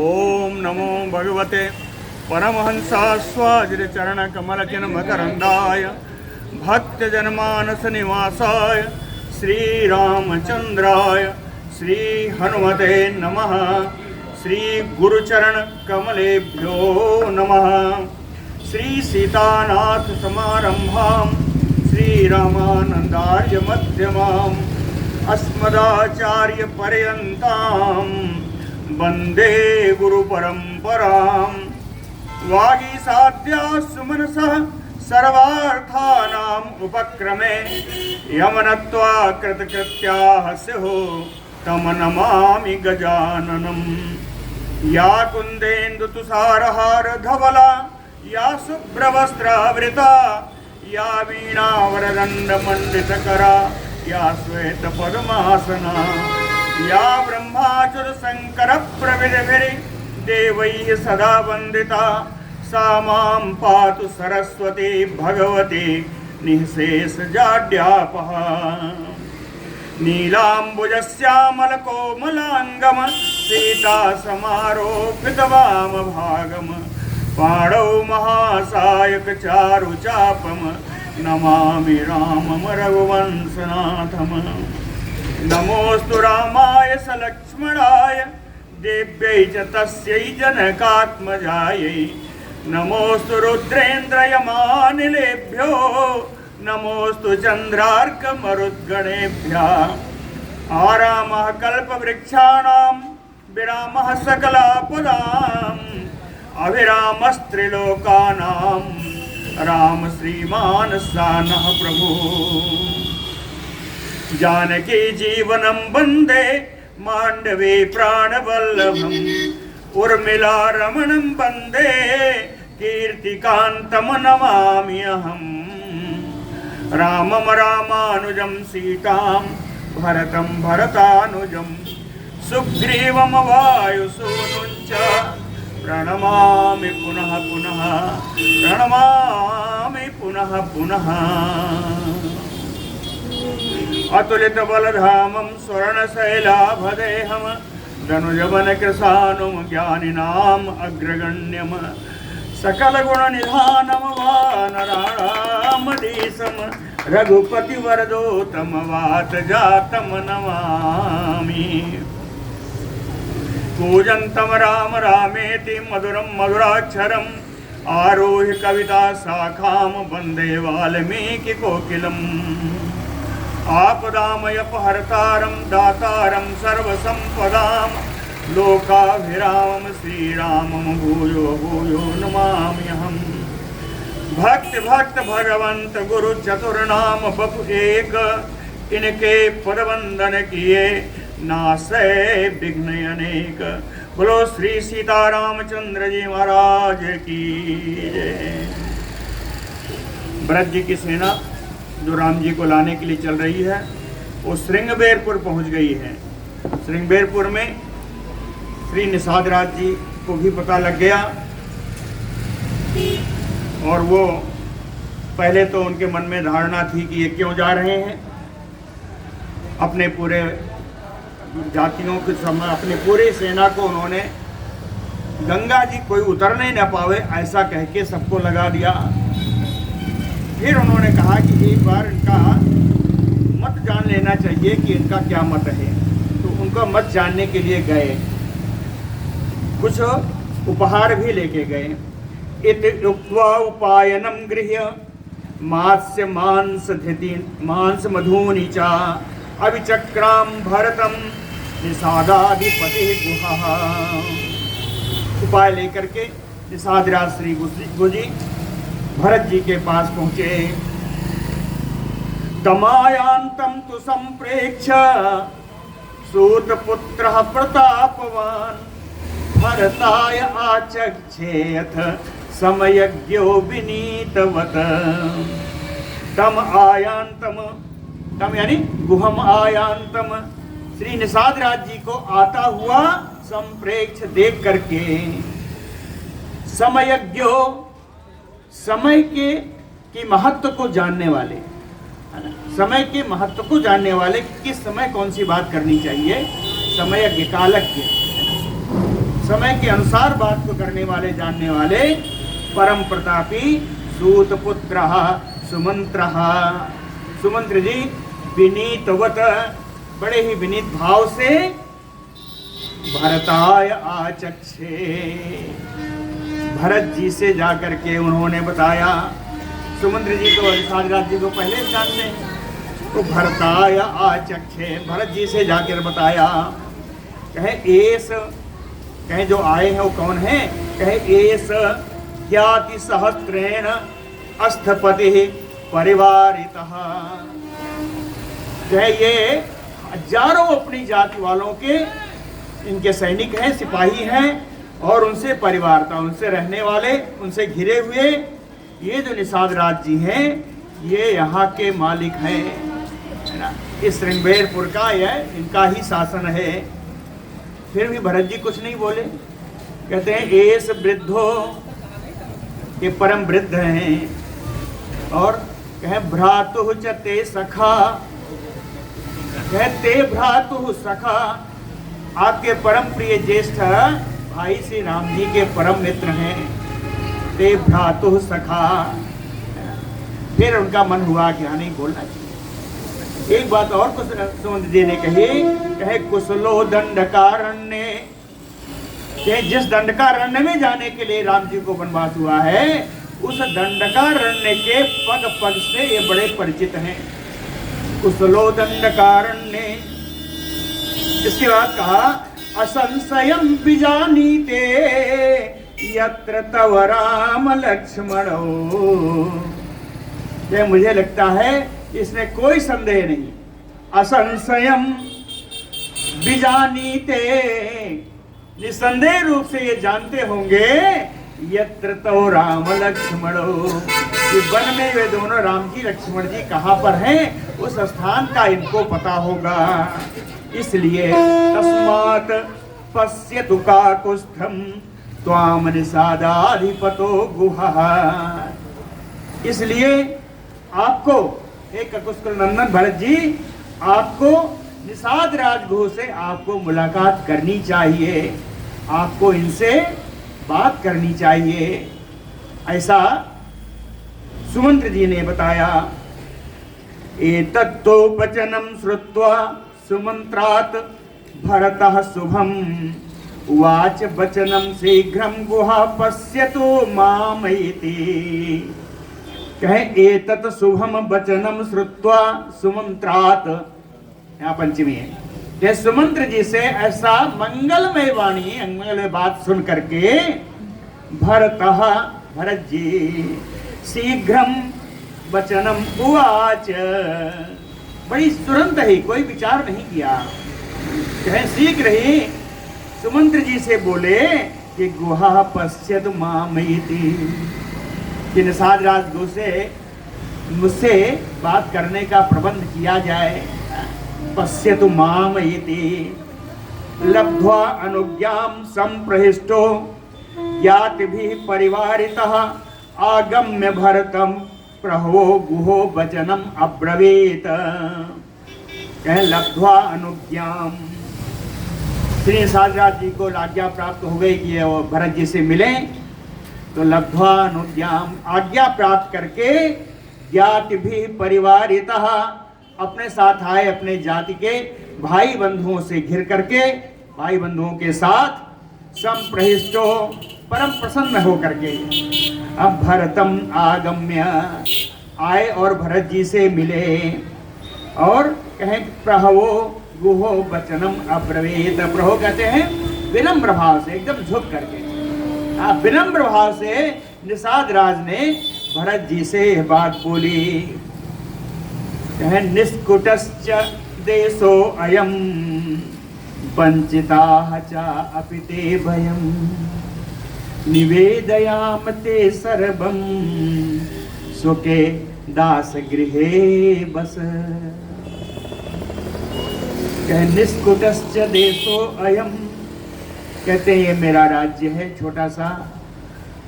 ओम नमो भगवते परमहंसास्वादिचरणकमलचिन्मकरन्दाय भक्तजनमानसनिवासाय श्रीरामचन्द्राय श्रीहनुमते नमः। श्रीगुरुचरणकमलेभ्यो नमः। श्रीसीतानाथसमारम्भां श्रीरामानन्दार्यमध्यमाम् अस्मदाचार्यपर्यन्तां वन्दे गुरुपरम्पराम्। वागीसाद्या सुमनसः सर्वार्थानाम् उपक्रमे यमनत्वा कृतकृत्याः स्युः तं नमामि गजाननम्। या कुन्देन्दुतुषारहारधवला या शुभ्रवस्त्रावृता या वीणावरदण्डमण्डितकरा या श्वेतपद्मासना या ब्रह्माच्युतशङ्करप्रभृतिभिर्देवैः सदा वन्दिता सा मां पातु सरस्वती भगवती निःशेषजाड्यापहा। नीलाम्बुजश्यामलकोमलाङ्गम सीतासमारोपितवामभागम पाणौ महासायकचारुचापम नमामि रामं रघुवंशनाथम्। नमोऽस्तु रामाय सलक्ष्मणाय देव्यै च तस्यै जनकात्मजायै। नमोऽस्तु रुद्रेन्द्रयमानिलेभ्यो नमोऽस्तु चन्द्रार्कमरुद्गणेभ्यः। आरामः कल्पवृक्षाणां विरामः सकलापदाम् अभिरामस्त्रिलोकानां राम श्रीमान सानः प्रभु। जानकी जीवनं वन्दे माण्डवे प्राणवल्लभम् उर्मिला रमणं वन्दे कीर्तिकान्तं नमामि अहम्। रामं रामानुजं सीतां भरतं भरतानुजं सुग्रीवं वायुसूनुं च प्रणमामि पुनः पुनः प्रणमामि पुनः पुनः। अतुलितबलधामं स्वर्णशैलाभदेहं धनुजवनकृशानुं ज्ञानिनाम् अग्रगण्यं सकलगुणनिधानं वानराणामधीशं रघुपतिवरदोत्तम वातजातं नमामि। कूजन्तं राम रामेति मधुरं मधुराक्षरम् आरुह्य कविता शाखां वन्दे वाल्मीकिकोकिलम्। आपदामयपहर्तारं दातारं सर्वसम्पदां लोकाभिरामं श्रीरामं भूयो भूयो नमाम्यहम्। भक्त भक्त भगवंत गुरु चतुर्नाम बपु एक इनके पदवंदन किए नासै विघ्न अनेक। बोलो श्री सीतारामचंद्र जी महाराज की जय। भरत जी की सेना जो राम जी को लाने के लिए चल रही है वो श्रृंगबेरपुर पहुंच गई है। श्रृंगबेरपुर में श्री निषाद राज जी को भी पता लग गया और वो पहले तो उनके मन में धारणा थी कि ये क्यों जा रहे हैं। अपने पूरे जातियों के समय अपनी पूरी सेना को उन्होंने गंगा जी कोई उतरने न पावे ऐसा कह के सबको लगा दिया। फिर उन्होंने कहा कि एक बार इनका मत जान लेना चाहिए कि इनका क्या मत है। तो उनका मत जानने के लिए गए, कुछ उपहार भी लेके गए। इति उक्त्वा उपायनं गृह्य मात्स्य मांस मधूनि चा अभिचक्रां भरतं निषादाधिपति गुहा। उपाय लेकर के निषादराज श्री गुजी भरत जी के पास पहुँचे। तमायांतं तु संप्रेक्ष्य सूतपुत्रः प्रतापवान् भरताय आचक्षेऽथ समयज्ञो विनीतवत्। तम आयांतम, तम यानी गुहम आयांतम, श्री निषाद राज जी को आता हुआ संप्रेक्ष देख करके समयज्ञो, समय के महत्व को जानने वाले, समय के महत्व को जानने वाले, किस समय कौन सी बात करनी चाहिए, समयज्ञ कालज्ञ। समय के अनुसार बात को करने वाले, जानने वाले परम प्रतापी सूत पुत्र सुमंत्र। सुमंत्र जी विनीतवत, बड़े ही विनीत भाव से भरताय आचक्षे, भरत जी से जाकर के उन्होंने बताया। सुमंत्र जी तो निषाद जी को पहले जानते हैं, तो भरताय आचक्षे, भरत जी से जाकर बताया। कहे एस, कहे जो आए हैं वो कौन है? कहे एस ज्ञाति सहस्त्रेण अस्थपति परिवारितः, कहे ये हजारों अपनी जाति वालों के इनके सैनिक हैं, सिपाही हैं, और उनसे परिवार था, उनसे रहने वाले, उनसे घिरे हुए ये जो निषाद राज जी हैं, ये यहाँ के मालिक हैं, है ना। इस श्रृंगबेरपुर का यह इनका ही शासन है। फिर भी भरत जी कुछ नहीं बोले। कहते हैं एस वृद्धो, ये परम वृद्ध हैं, और कहे भ्रातु च ते सखा, कहते भ्रातु सखा, आपके परम प्रिय ज्येष्ठ भाई श्री राम जी के परम मित्र हैं। ते भ्रातु सखा, फिर उनका मन हुआ कि हाँ नहीं बोलना चाहिए। एक बात और कुछ सुमंत्र जी ने कही, कहे कुशलो दंडकारण्य, जिस दंडकारण्य में जाने के लिए राम जी को वनवास हुआ है, उस दंडकारण्य के पग पग से ये बड़े परिचित हैं। कुशलो दंडकारण्य। इसके बाद कहा असंशयम बीजानीते यत्र तव राम लक्ष्मणो, ये मुझे लगता है इसमें कोई संदेह नहीं। असंशयम बीजानीते, निसंदेह रूप से ये जानते होंगे यत्र तव राम लक्ष्मणो, कि वन में वे दोनों राम जी लक्ष्मण जी कहाँ पर हैं, उस स्थान का इनको पता होगा। इसलिए तस्मात् पश्यतु काकुत्स्थं त्वाम निषादाधिपतो गुहः, इसलिए आपको हे काकुत्स्थ नंदन भरत जी, आपको निषाद राजगुह से आपको मुलाकात करनी चाहिए, आपको इनसे बात करनी चाहिए, ऐसा सुमंत्र जी ने बताया। एतत्तोपचनं श्रुत्वा सुमंत्रात् भरतः शुभम उवाच वचनं शीघ्रं गुहा पश्यतु मामैति, कहे एतत् शुभम वचनं श्रुत्वा सुमंत्रात्, यहाँ पंचमी है, ये सुमंत्र जी से ऐसा मंगलमय वाणी, मंगलमय बात सुन करके भरतः, भरत जी शीघ्रम वचनम उवाच, बड़ी तुरंत ही, कोई विचार नहीं किया, कहे शीघ्र ही सुमंत्र जी से बोले कि गुहा पश्यतु मामैति, कि निषाद राजगुह से मुझसे बात करने का प्रबंध किया जाए। पश्यतु मामैति लब्ध्वा अनुज्ञां संप्रहिष्टो ज्ञातिभिः परिवारितः आगम्य भरतं प्रहो गुहो वचनम अब्रवीत, कहे लब्ध्वा अनुज्ञां, श्री निषाद राज जी को आज्ञा प्राप्त हो गई कि वो भरत जी से मिले, तो लब्ध्वा अनुज्ञां, आज्ञा प्राप्त करके ज्ञातिभिः परिवारितः, अपने साथ आए अपने जाति के भाई बंधुओं से घिर करके, भाई बंधुओं के साथ संप्रहिष्टो, परम प्रसन्न हो करके, अब भरतम आगम्य, आए और भरत जी से मिले, और कहे प्रहवो गुहो वचनम अब्रवीत, प्रहो कहते हैं विनम्र भाव से, एकदम झुक करके, विनम्र भाव से निषाद राज ने भरत जी से यह बात बोली। कहे निष्कुटश्च देशो अयम वंचिताः च अपि ते भयम् निवेदयाम ते सर्वं सुखे दास गृहे बस, कहे निष्कुटश्च देशो अयम, कहते हैं ये मेरा राज्य है छोटा सा,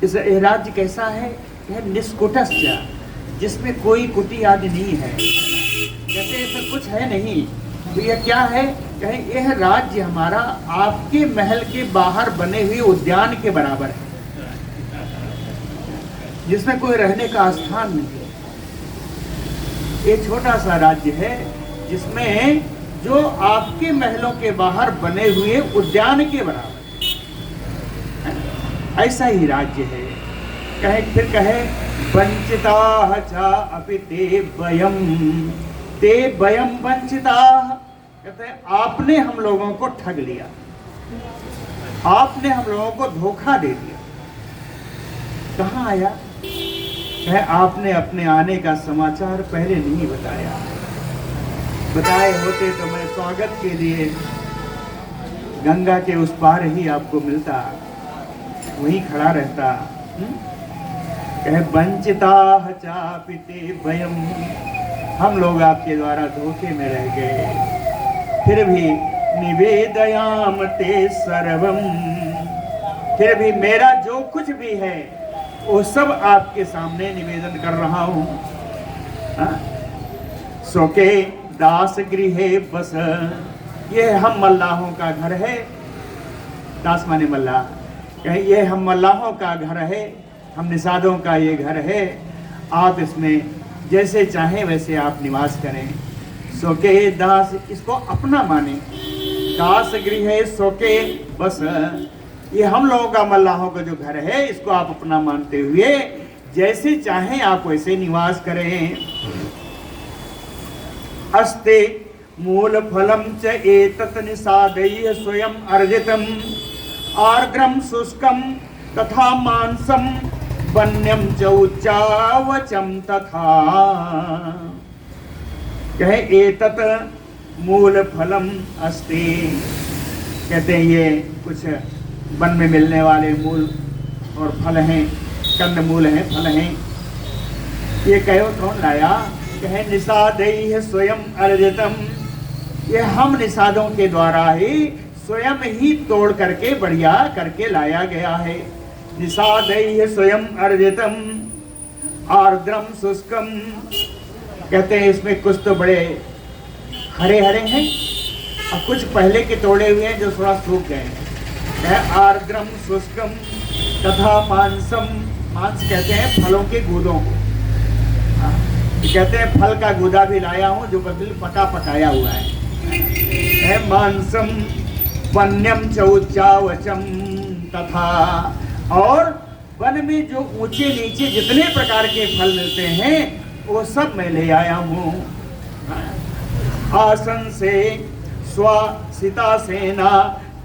इस राज्य कैसा है, कहे निष्कुटश्च, जिसमें कोई कुटी आदि नहीं है, कहते हैं कुछ है नहीं, तो यह क्या है? कहें यह राज्य हमारा आपके महल के बाहर बने हुए उद्यान के बराबर है, जिसमें कोई रहने का स्थान नहीं है। एक छोटा सा राज्य है जिसमें जो आपके महलों के बाहर बने हुए उद्यान के बराबर है, ऐसा ही राज्य है। कहे फिर कहे वंचिता चा अपि ते वयम वंचिता, कहते हैं आपने हम लोगों को ठग लिया, आपने हम लोगों को धोखा दे दिया। कहाँ आया? है आपने अपने आने का समाचार पहले नहीं बताया, बताए होते तो मैं स्वागत के लिए गंगा के उस पार ही आपको मिलता, वहीं खड़ा रहता। कहे वंचिता चापि ते वयम, हम लोग आपके द्वारा धोखे में रह गए। फिर भी निवेदयाम ते सर्वम, फिर भी मेरा जो कुछ भी है वो सब आपके सामने निवेदन कर रहा हूं। सोके दास गृहे बस, ये हम मल्लाहों का घर है। दास माने मल्लाह, कहे ये हम मल्लाहों का घर है, हम निषादों का ये घर है। आप इसमें जैसे चाहें वैसे आप निवास करें। सोके दास, इसको अपना माने। दास गृह सोके बस, ये हम लोगों का मल्लाहों का जो घर है, इसको आप अपना मानते हुए जैसे चाहें आप वैसे निवास करें। अस्ते मूल फलम च एतत् निषादैः स्वयं अर्जितम आर्द्रम शुष्कम तथा मांसम वन्यम च उच्चावचम तथा। कहे एतत् मूल फलम अस्ति, कहते हैं ये कुछ वन में मिलने वाले मूल और फल हैं, कंद मूल हैं, फल हैं। ये कहो कौन लाया? कहे निषादैः स्वयं अर्जितम, ये हम निषादों के द्वारा ही स्वयं ही तोड़ करके बढ़िया करके लाया गया है। निषादैः स्वयं अर्जितम आर्द्रम शुष्कम, कहते हैं इसमें कुछ तो बड़े हरे हरे हैं और कुछ पहले के तोड़े हुए हैं जो थोड़ा सूख गए हैं। आर्द्रम शुष्कम तथा मांसम, मांस कहते हैं फलों के गूदों को। कहते हैं फल का गूदा भी लाया हूं जो बिल्कुल पका पकाया हुआ है। मांसम वन्यम चौचावचम तथा, और वन में जो ऊंचे नीचे जितने प्रकार के फल मिलते हैं वो सब मैं ले आया हूँ। आसन से स्वसिता सेना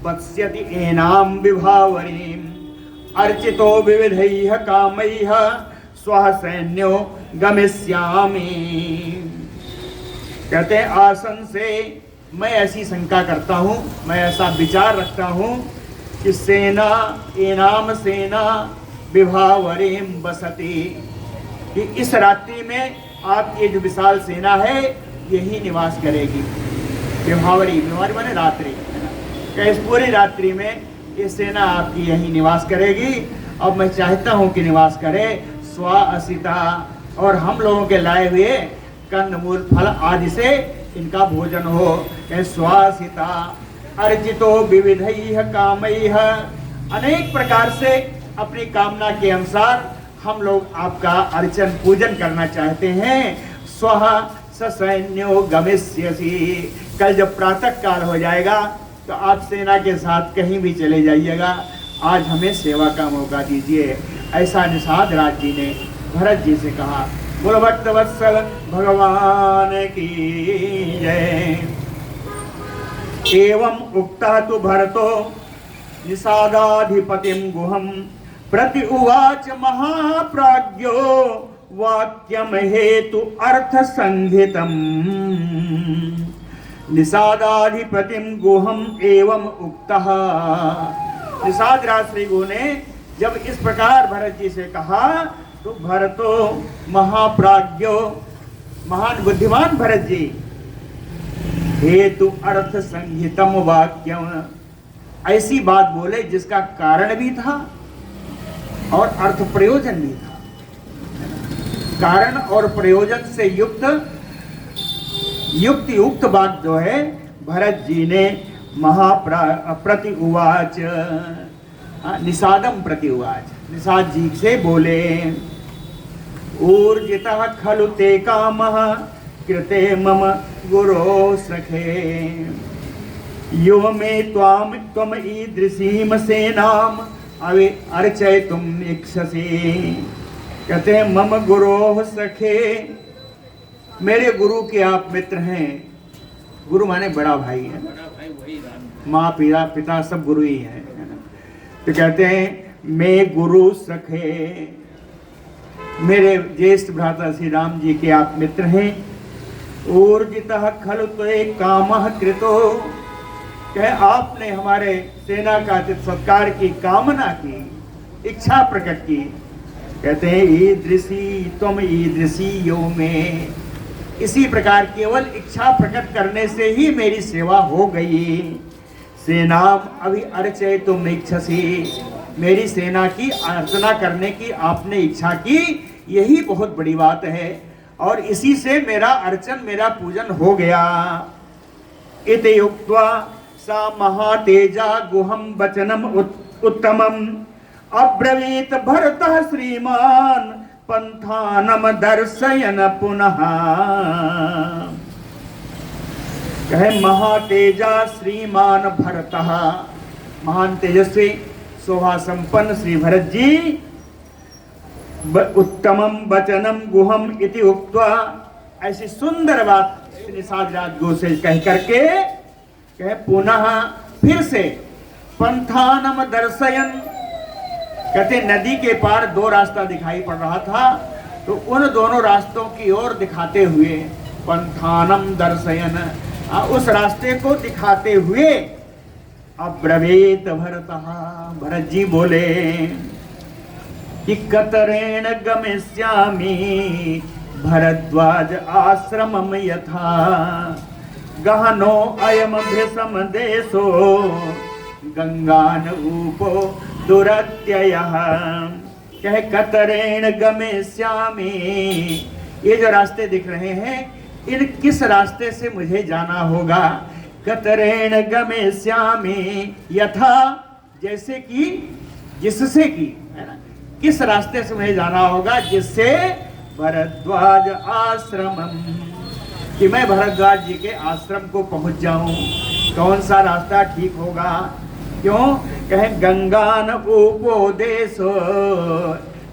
पश्यति एनाम विभावरीम अर्चितो विविधैः कामैः स्वः सैन्यो गमिष्यामि। कहते हैं आसन से मैं ऐसी शंका करता हूँ, मैं ऐसा विचार रखता हूँ कि सेना एनाम सेना विभावरीम बसति, कि इस रात्रि में आपकी जो विशाल सेना है यही निवास करेगी। विभावरी, विभावरी माने रात्रि, इस पूरी रात्रि में ये सेना आपकी यही निवास करेगी। अब मैं चाहता हूँ कि निवास करे स्वाअसिता, और हम लोगों के लाए हुए कंदमूल फल आदि से इनका भोजन हो। स्वासिता अर्जितो विविधैः कामैः, अनेक प्रकार से अपनी कामना के अनुसार हम लोग आपका अर्चन पूजन करना चाहते हैं। स्वः ससैन्यो गमिष्यसि, कल जब प्रातः काल हो जाएगा तो आप सेना के साथ कहीं भी चले जाइएगा, आज हमें सेवा का मौका दीजिए। ऐसा निषाद राज जी ने भरत जी से कहा। बोलो भक्त वत्सल भगवान की जय। एवं उक्ता तु भरतो निषादाधिपतिं गुहम प्रति उवाच महाप्राज्ञो वाक्यम हेतु अर्थ संहितम। निषादाधिपतिम गुहम एवं उक्तः, निषाद राज गु ने जब इस प्रकार भरत जी से कहा तो भरतो महाप्राज्ञो, महान बुद्धिमान भरत जी, हेतु अर्थ संहितम वाक्यम, ऐसी बात बोले जिसका कारण भी था और अर्थ प्रयोजन भी था। कारण और प्रयोजन से युक्त युक्ति युक्त बात जो है भरत जी ने प्रति उवाच, निषादम प्रति उवाच, निषाद जी से बोले, ऊर्जितः खलु ते कामः कृते मम गुरो सखे, यो मे त्वाम त्वम ईदृशीम सेनाम अवे अर्चय तुम इक्षसे। कहते हैं मम गुरो सखे, मेरे गुरु के आप मित्र हैं। गुरु माने बड़ा भाई है, माँ पिता सब गुरु ही है। तो कहते हैं मैं गुरु सखे, मेरे ज्येष्ठ भ्राता श्री राम जी के आप मित्र हैं। ऊर्जितः खलु त्वे कामः कृतो, कह आपने हमारे सेना का सत्कार की कामना की, इच्छा प्रकट की। कहते हैं ईदृशी तुम ईदृशी यो में, इसी प्रकार केवल इच्छा प्रकट करने से ही मेरी सेवा हो गई। सेनाम अभी अर्चय तुम इच्छसी, मेरी सेना की अर्चना करने की आपने इच्छा की, यही बहुत बड़ी बात है, और इसी से मेरा अर्चन मेरा पूजन हो गया। इति युक्त्वा सा महातेजा गुहम वचनम उत्तमम अब्रवीत भरतः श्रीमान पंथानम दर्शयन पुनः। कहे महातेजा श्रीमान भरतः, महान तेजस्वी शोभा संपन्न श्री भरत जी, उत्तमम वचनम गुहम इति उक्त्वा, ऐसी सुंदर बात निषाद राजगुरु से कह करके कहे पुनः फिर से पंथानम दर्शयन, कहते नदी के पार दो रास्ता दिखाई पड़ रहा था, तो उन दोनों रास्तों की ओर दिखाते हुए पंथानम दर्शयन, उस रास्ते को दिखाते हुए अब्रवीत भरतः, भरत जी बोले कि कतरेण गमिष्यामि भरद्वाज आश्रमम यथा, गहनो अयम भृशम देशो गंगान ऊपो दुरत्ययः। कहे कतरेण गमिष्यामि, ये जो रास्ते दिख रहे हैं इन किस रास्ते से मुझे जाना होगा। कतरेण गमिष्यामि यथा, जैसे कि जिससे कि, है ना, किस रास्ते से मुझे जाना होगा जिससे भरद्वाज आश्रमम, कि मैं भरद्वाज जी के आश्रम को पहुंच जाऊं। कौन सा रास्ता ठीक होगा, क्यों? कहे गंगान उपदेशो,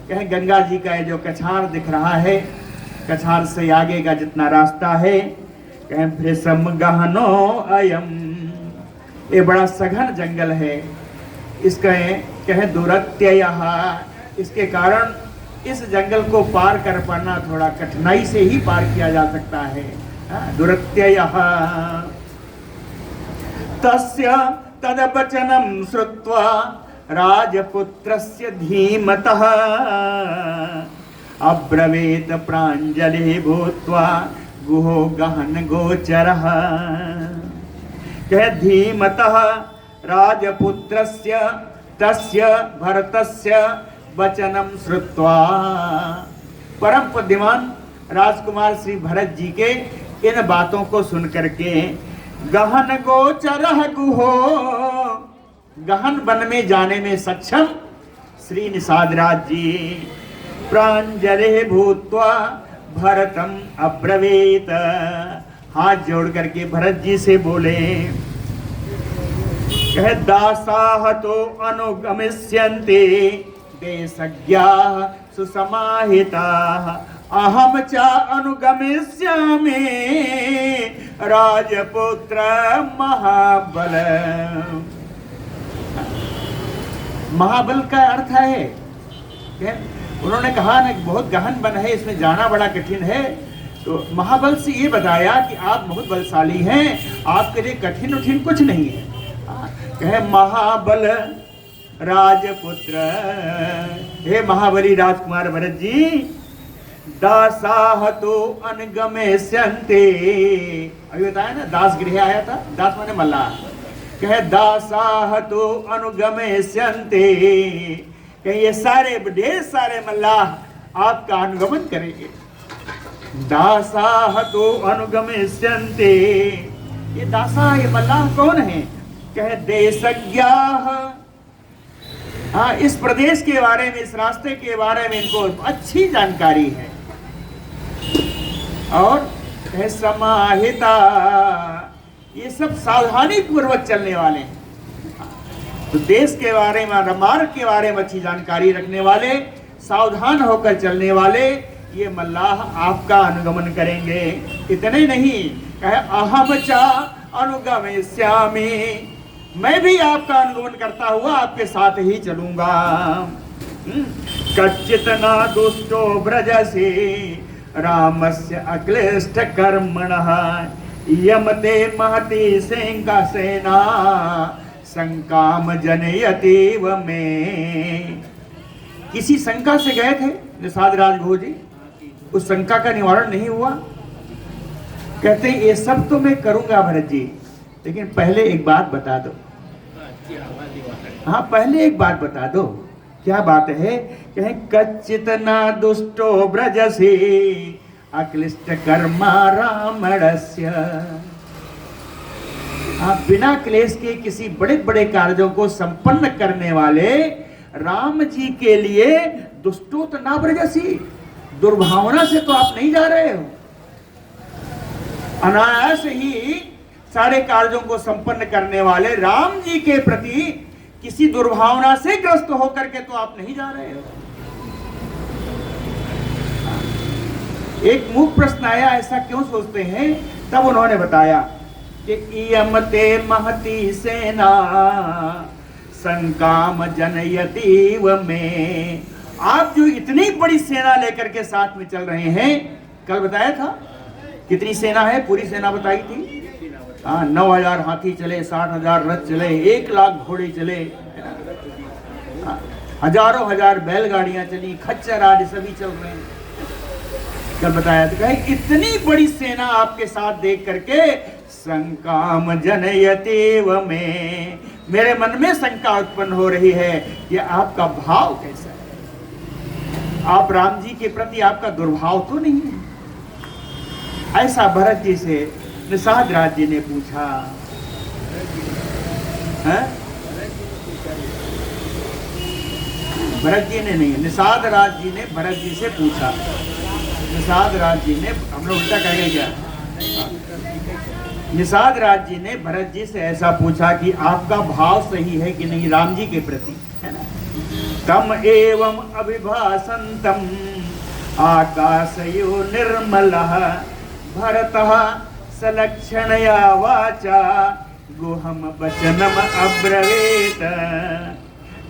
कहे गंगा जी का जो कछार दिख रहा है, कछार से आगे का जितना रास्ता है, कहे भृशम गहनो अयम, ये बड़ा सघन जंगल है, इसका कहे दुरत्ययः, इसके कारण इस जंगल को पार कर पाना थोड़ा कठिनाई से ही पार किया जा सकता है। दुरत्ययः तस्य तदवचनं श्रुत्वा राजपुत्रस्य धीमतः अब्रवीत प्राञ्जलिः भूत्वा गुहो गहन गोचरः। कह धीमतः राजपुत्रस्य तस्य भरतस्य वचनम श्रुत्वा, परम बुद्धिमान राजकुमार श्री भरत जी के इन बातों को सुन करके गहन गोचरः गुहो, गहन वन में जाने में सक्षम श्री निषादराज जी प्राञ्जलिः भूत्वा भरतम अब्रवीत, हाथ जोड़ करके भरत जी से बोले, कह दासाः तो अनुगमिष्यन्ति देशज्ञाः सुसमाहिताः, अहम च अनुगमिष्यामि राजपुत्र महाबल। महाबल का अर्थ है, उन्होंने कहा ना बहुत गहन वन है, इसमें जाना बड़ा कठिन है, तो महाबल से ये बताया कि आप बहुत बलशाली हैं, आपके लिए कठिन उठिन कुछ नहीं है। कहे महाबल राजपुत्र, हे महाबली राजकुमार भरत जी, दासाः तो अनुगमिष्यन्ति, अभी बताया ना दास गृह आया था, दास माने मल्लाह, कहे दासाः तो अनुगमिष्यन्ति, कहे ये सारे ढेर सारे मल्लाह आपका अनुगमन करेंगे। दासाह तो अनुगमिष्यन्ते। ये दासा, ये मल्लाह कौन है? कहे देशज्ञाः। हाँ, इस प्रदेश के बारे में, इस रास्ते के बारे में इनको अच्छी जानकारी है। और कहे समाहिता, ये सब सावधानी पूर्वक चलने वाले हैं। तो देश के बारे में, मार्ग के बारे में अच्छी जानकारी रखने वाले, सावधान होकर चलने वाले, ये मल्लाह आपका अनुगमन करेंगे। इतने नहीं, कहे अहम चा अनुगमिष्यामि, मैं भी आपका अनुगमन करता हुआ आपके साथ ही चलूंगा। कच्चित न दुष्टो व्रजसि रामस्य अक्लिष्ट कर्मणः, यमते महती शंका सेना शंकाम जनयतीव में। किसी शंका से गए थे निषाद राजभोज जी, उस शंका का निवारण नहीं हुआ। कहते ये सब तो मैं करूंगा भरत जी, लेकिन पहले एक बात बता दो। हाँ, पहले एक बात बता दो। क्या बात है? कहे कच्चित ना दुष्टो व्रजसि अक्लिष्ट कर्मा रामणस्य। आप बिना क्लेश के किसी बड़े बड़े कार्यों को संपन्न करने वाले राम जी के लिए दुष्टो तो ना व्रजसि, दुर्भावना से तो आप नहीं जा रहे हो। अनायास ही सारे कार्यों को संपन्न करने वाले राम जी के प्रति किसी दुर्भावना से ग्रस्त होकर के तो आप नहीं जा रहे हो। एक मूक प्रश्न आया, ऐसा क्यों सोचते हैं? तब उन्होंने बताया कि इयमते महती सेना संकाम जनयतीव में। आप जो इतनी बड़ी सेना लेकर के साथ में चल रहे हैं, कल बताया था कितनी सेना है, पूरी सेना बताई थी। हाँ, 9000 हाथी चले, 60,000 रथ चले, 1 लाख घोड़े चले, हजारों हजार बैलगाड़ियां चली, खच्चर आदि सभी चल रहे हैं। कल बताया था इतनी बड़ी सेना आपके साथ देख करके संकाम जनयतीव में, मेरे मन में शंका उत्पन्न हो रही है कि आपका भाव कैसा है, आप राम जी के प्रति आपका दुर्भाव तो नहीं है। ऐसा भरत जी से निषाद राज जी ने पूछा। भरत जी ने नहीं, निषाद राज जी ने भरत जी से पूछा। निषाद राज जी ने, हम लोग उल्टा कहेंगे क्या? निषाद राज जी ने भरत जी से ऐसा पूछा कि आपका भाव सही है कि नहीं राम जी के प्रति, है ना? तम एवं अभिभाषंतम आकाशयो निर्मलः भरतः सलक्षणया वाचा गुहम वचनम अब्रवीत।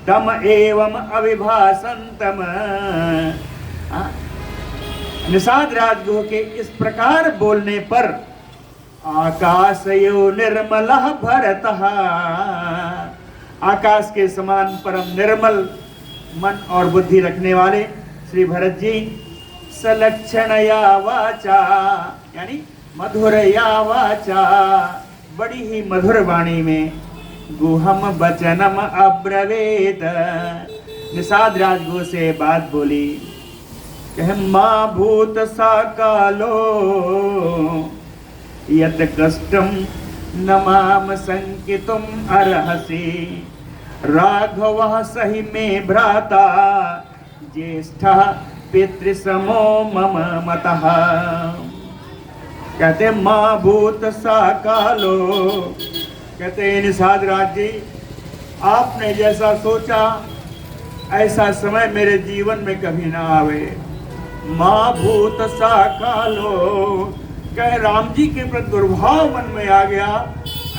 तम एवं अभिभाषंतम, निषाद राजगुह के इस प्रकार बोलने पर आकाशयो निर्मलः भरतः, आकाश के समान परम निर्मल मन और बुद्धि रखने वाले श्री भरत जी सलक्षणया वाचा, यानी मधुरया वाचा, बड़ी ही मधुर वाणी में गुहम वचनम अब्रवीत, निषाद राजगुह से बात बोली। कह मां भूत सा कालो यत कष्टम न माम संकितुम अर्हसि, राघवः सहि में भ्राता ज्येष्ठः पितृसमो मम मतः। कहते मां भूत सा कालो, कहते निषाद राज जी आपने जैसा सोचा ऐसा समय मेरे जीवन में कभी ना आवे। मां भूत सा कालो, कह राम जी के प्रति दुर्भाव मन में आ गया,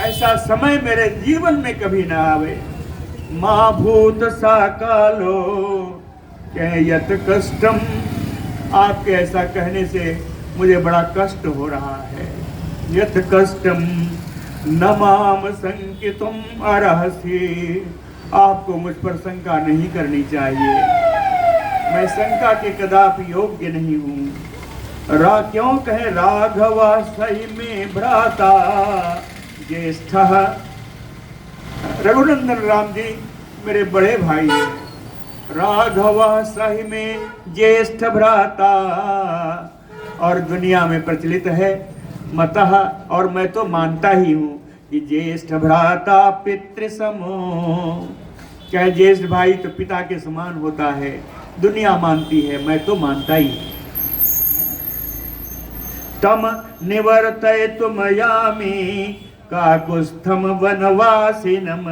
ऐसा समय मेरे जीवन में कभी ना आवे। मां भूत सा कालो, कह यत कष्टम, आपके ऐसा कहने से मुझे बड़ा कष्ट हो रहा है। यत कष्टम न माम संकितुम अर्हसि, आपको मुझ पर शंका नहीं करनी चाहिए, मैं शंका के कदापि योग्य नहीं हूँ। क्यों कहे राघवा सही में भ्राता ज्येष्ठ, रघुनंदन राम जी मेरे बड़े भाई हैं। राघवा सही में ज्येष्ठ भ्राता, और दुनिया में प्रचलित है मतः, और मैं तो मानता ही हूँ कि ज्येष्ठ भ्राता पितृ समो, क्या ज्येष्ठ भाई तो पिता के समान होता है, दुनिया मानती है, मैं तो मानता ही। तम निवर्तय तुम यामी काकुस्थम वनवासिनम,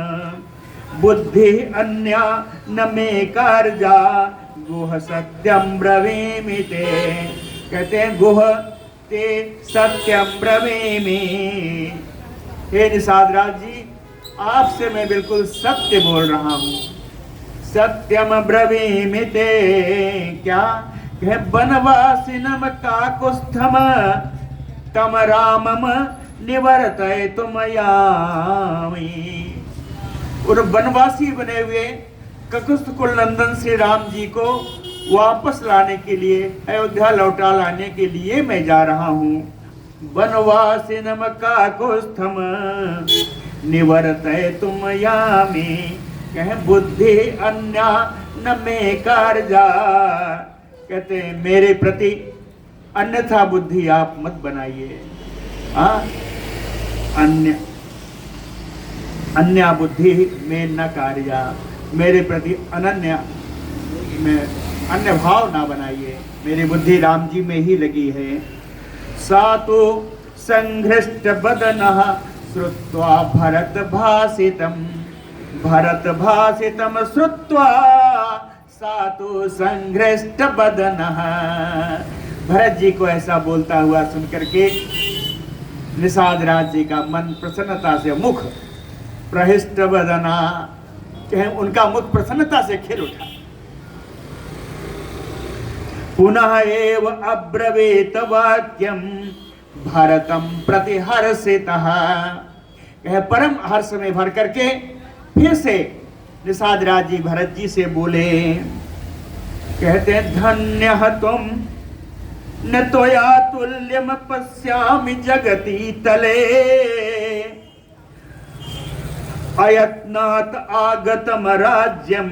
बुद्धि अन्या न मे कार्या गुह सत्यम ब्रवीमि ते। कहते हैं गुह ते सत्यम ब्रवीमि। हे निषाद राज जी, आपसे मैं बिल्कुल सत्य बोल रहा हूँ। सत्यम ब्रवीमि ते, क्या कहे, वनवासिनम काकुस्थम तम रामम निवर्तय तुम यामी। और वनवासी बने हुए ककुस्थ कुल नंदन श्री राम जी को वापस लाने के लिए, अयोध्या लौटा लाने के लिए मैं जा रहा हूँ। वनवासिनम काकुस्थम निवर्तय तुम यामी, कहे बुद्धि अन्या न मे कार्या। कहते हैं मेरे प्रति अन्यथा बुद्धि आप मत बनाइए। अन्य बुद्धि में न कार्या, मेरे प्रति अनन्य में अन्य भाव ना बनाइए, मेरी बुद्धि राम जी में ही लगी है। सातो संघृष्ट बदनः श्रुत्वा भरत भासितम श्रुत्वा सातो संघृष्ट बदनः। भरत जी को ऐसा बोलता हुआ सुनकर के निषाद राज जी का मन प्रसन्नता से, मुख प्रहिष्ट बदना, उनका मुख प्रसन्नता से खिल उठा। पुनः एव अब्रवीत वाक्यम भरतम प्रति हर्षितः। परम हर्ष में भर करके फिर से निषाद राज जी भरत जी से बोले, कहते हैं धन्यः तुम न त्वया तुल्यम पश्यामि जगति तले, अयत्नात् आगतम राज्यम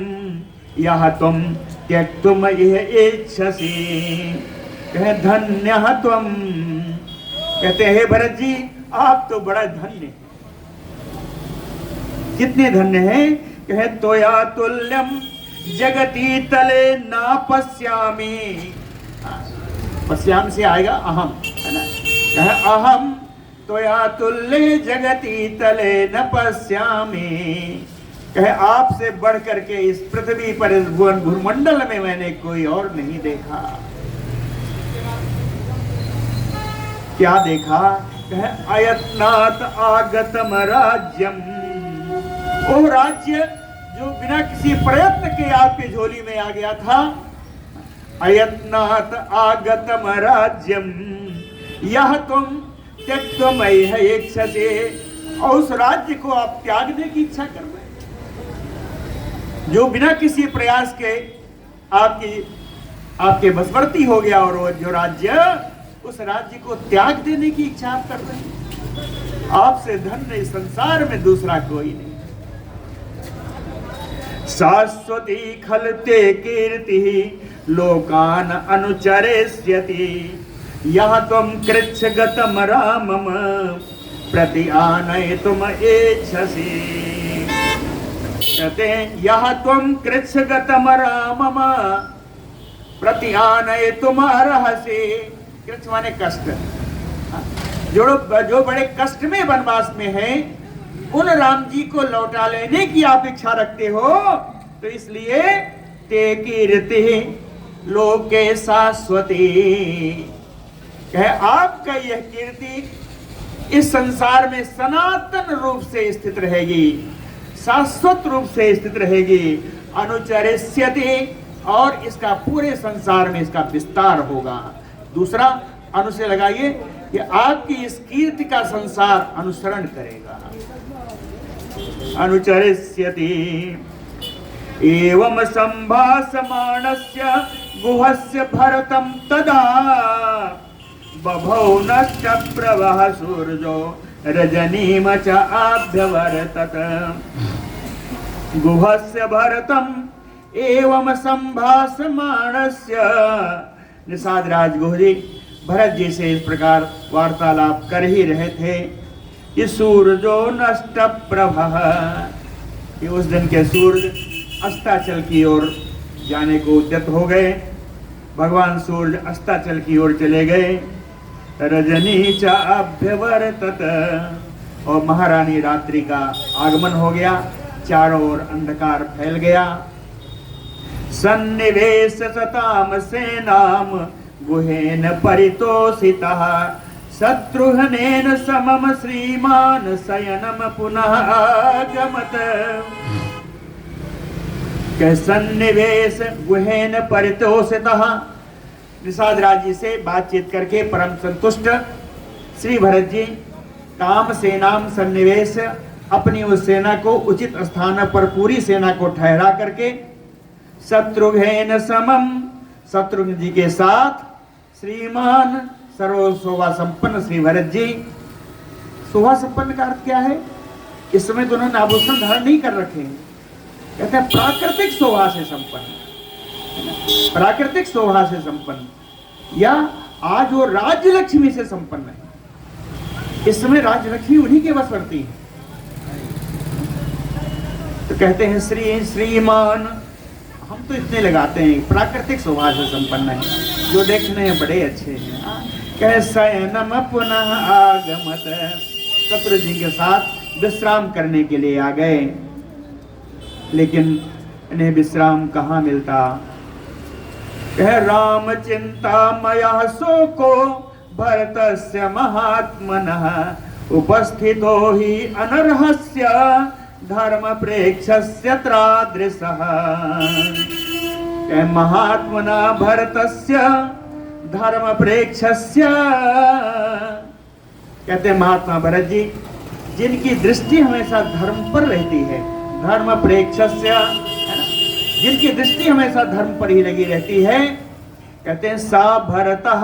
यह तुम त्यक्तुम यह इच्छसि। कहे धन्यः तुम, कहते हैं भरत जी आप तो बड़ा धन्य, कितने धन्य हैं। कहे त्वया तुल्यम जगति तले न पश्यामि, पश्याम से आएगा अहम, है ना। कहे अहम त्वया तुल्य जगति तले न पश्यामि। कहे आपसे बढ़ करके इस पृथ्वी पर, इस भुवन भूमंडल में मैंने कोई और नहीं देखा। क्या देखा? कहे अयत्नात् आगतम राज्यम, वो राज्य जो बिना किसी प्रयत्न के आपकी झोली में आ गया था। अयत्नात् आगतम राज्यम यह तुम त्यक्तुमयि है इच्छसे, और उस राज्य को आप त्यागने की इच्छा कर रहे, जो बिना किसी प्रयास के आपके बसवर्ती हो गया, और वो जो राज्य, उस राज्य को त्याग देने की इच्छा आप कर रहे हैं। आपसे धन्य इस संसार में दूसरा कोई नहीं। शाश्वती खलते कीर्ति लोकान अनुचरेष्यति, यह तुम कृच्छगतम रामम प्रति आनयितुम इच्छसि। कहते हैं यह तुम कृच्छगतम रामम प्रति आनयितुम अर्हसि। कृच्छ माने कष्ट, जो बड़े कष्ट में वनवास में हैं, उन राम जी को लौटा लेने की आप इच्छा रखते हो, तो इसलिए ते कीर्ति लोके शाश्वती। कहे आपका यह कीर्ति इस संसार में सनातन रूप से स्थित रहेगी, शाश्वत रूप से स्थित रहेगी। अनुचरिष्यति, और इसका पूरे संसार में इसका विस्तार होगा। दूसरा अनु से लगाइए कि आपकी इस कीर्ति का संसार अनुसरण करेगा। अनुचरिष्यति एवं संभाषमाणस्य गुहस्य भरतं तदा बभौ नश्च प्रवह सूर्यो रजनीम च आभ्यवर्तत। गुहस्य भरतम एवं संभाषमाणस्य। निषाद राज गुहरी भरत जी से इस प्रकार वार्तालाप कर ही रहे थे कि सूरजो नष्ट प्रभा, कि उस दिन के सूर्य अस्ताचल की ओर जाने को उद्यत हो गए। भगवान सूर्य अस्ताचल की ओर चले गए। रजनी च अभ्यवर्तत, और महारानी रात्रि का आगमन हो गया, चारों ओर अंधकार फैल गया। सन्निवेश सताम सेनाम गुहेन परितोषितः, शत्रुघ्नेन समम श्रीमान शयनम पुनः आगमत। सन्निवेश गुहेन परितोषितः, निषाद राज जी से बातचीत करके परम संतुष्ट श्री भरत जी काम सेनाम सन्निवेश, अपनी उस सेना को उचित स्थान पर पूरी सेना को ठहरा करके शत्रुघ्न समम, शत्रुघ्न जी के साथ श्रीमान सर्व शोभा संपन्न श्री भरत जी। शोभा संपन्न का अर्थ क्या है? इस समय तो उन्होंने आभूषण धारण नहीं कर रखे हैं, कहते हैं प्राकृतिक शोभा से संपन्न, प्राकृतिक शोभा से संपन्न, या आज वो राज्य लक्ष्मी से संपन्न है। इस समय राज्य लक्ष्मी उन्हीं के वशवर्ती है। तो कहते हैं श्रीमान, हम तो इतने लगाते हैं, प्राकृतिक शोभा से संपन्न है, जो देखने में बड़े अच्छे हैं। शयनम पुनः आगमत, शत्रु जी के साथ विश्राम करने के लिए आ गए, लेकिन इन्हें विश्राम कहाँ मिलता। कह राम चिंता मया शोको भरतस्य महात्मनः, उपस्थितो ही अनर्हस्य धर्म प्रेक्षस्य त्रादृशः। कह महात्मना भरतस्य धर्म प्रेक्षस्य, कहते हैं महात्मा भरत जी जिनकी दृष्टि हमेशा धर्म पर रहती है, धर्म प्रेक्षस्य, है ना, जिनकी दृष्टि हमेशा धर्म पर ही लगी रहती है। कहते हैं सा भरतः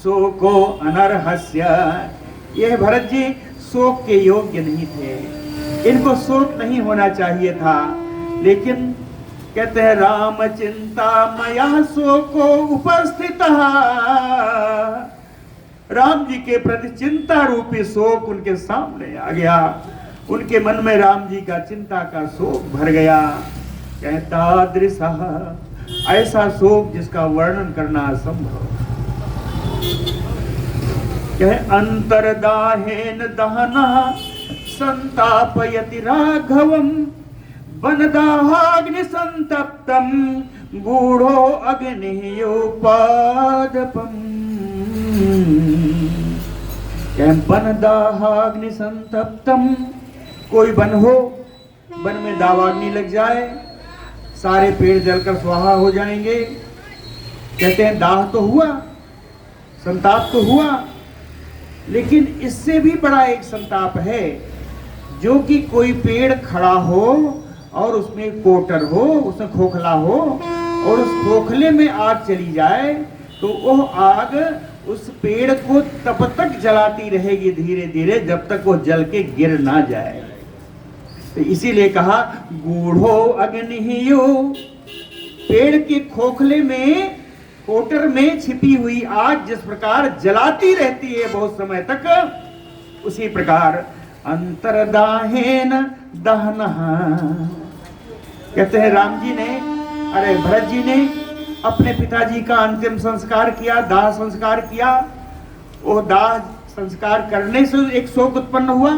शोको अनर्हस्य, यह भरत जी शोक के योग्य नहीं थे, इनको शोक नहीं होना चाहिए था। लेकिन कहते हैं राम चिंता मया शोको उपस्थित, राम जी के प्रति चिंता रूपी शोक उनके सामने आ गया, उनके मन में राम जी का चिंता का शोक भर गया। कहता दृश्य, ऐसा शोक जिसका वर्णन करना असंभव। कह अंतरदाहेन दहना संतापयति राघवम, वनदाहाग्नि संतप्तम गूढ़ो अग्नियोपादपम। वनदाहाग्नि संतप्तम, कोई वन हो, वन में दावाग्नि लग जाए, सारे पेड़ जलकर स्वाहा हो जाएंगे। कहते हैं दाह तो हुआ, संताप तो हुआ, लेकिन इससे भी बड़ा एक संताप है, जो कि कोई पेड़ खड़ा हो और उसमें कोटर हो, उसमें खोखला हो, और उस खोखले में आग चली जाए तो वह आग उस पेड़ को तब तक जलाती रहेगी धीरे धीरे, जब तक वो जल के गिर ना जाए। तो इसीलिए कहा गूढ़ो अग्नियो, पेड़ के खोखले में, कोटर में छिपी हुई आग जिस प्रकार जलाती रहती है बहुत समय तक, उसी प्रकार अंतरदाहेन दहनहा। कहते हैं राम जी ने, अरे भरत जी ने अपने पिताजी का अंतिम संस्कार किया, दाह संस्कार किया। वो दाह संस्कार करने से एक शोक उत्पन्न हुआ,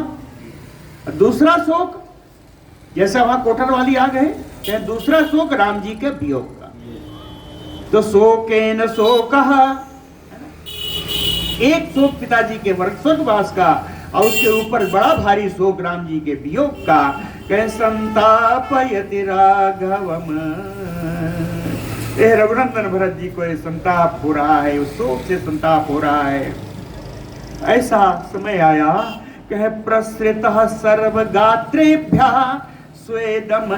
दूसरा शोक जैसा वहां कोटर वाली आग है, दूसरा शोक राम जी के वियोग का। तो शोकेन शोकः, एक शोक पिताजी के स्वर्गवास का, और उसके ऊपर बड़ा भारी शोक राम जी के वियोग का। कह संतापयति राघवम, रघुनंदन भरत जी को संताप हो रहा है, उस शोक से संताप हो रहा है। ऐसा समय आया, कह प्रसृतः सर्वगात्रेभ्यः स्वेदम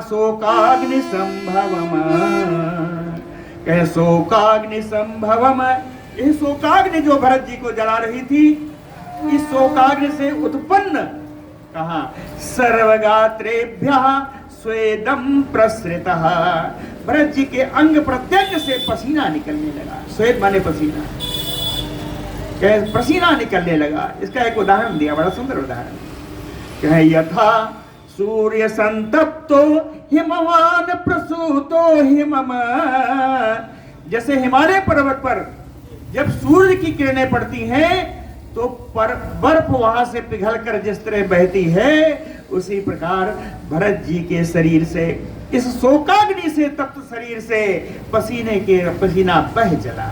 शोकाग्नि संभवम। कह शोकाग्नि संभवम, यह शोकाग्नि जो भरत जी को जला रही थी, इस शोकाग्नि से उत्पन्न कहा सर्वगात्रेभ्यः स्वेदम प्रसृतः, भरत जी के अंग प्रत्यंग से पसीना निकलने लगा। स्वेद माने पसीना, पसीना निकलने लगा। इसका एक उदाहरण दिया, बड़ा सुंदर उदाहरण, कहे यथा सूर्य संतप्तो हिमवान प्रसूतो हिमम, जैसे हिमालय पर्वत पर जब सूर्य की किरणें पड़ती हैं तो बर्फ वहां से पिघलकर जिस तरह बहती है, उसी प्रकार भरत जी के शरीर से, इस शोकाग्नि से तप्त शरीर से पसीना बह चला।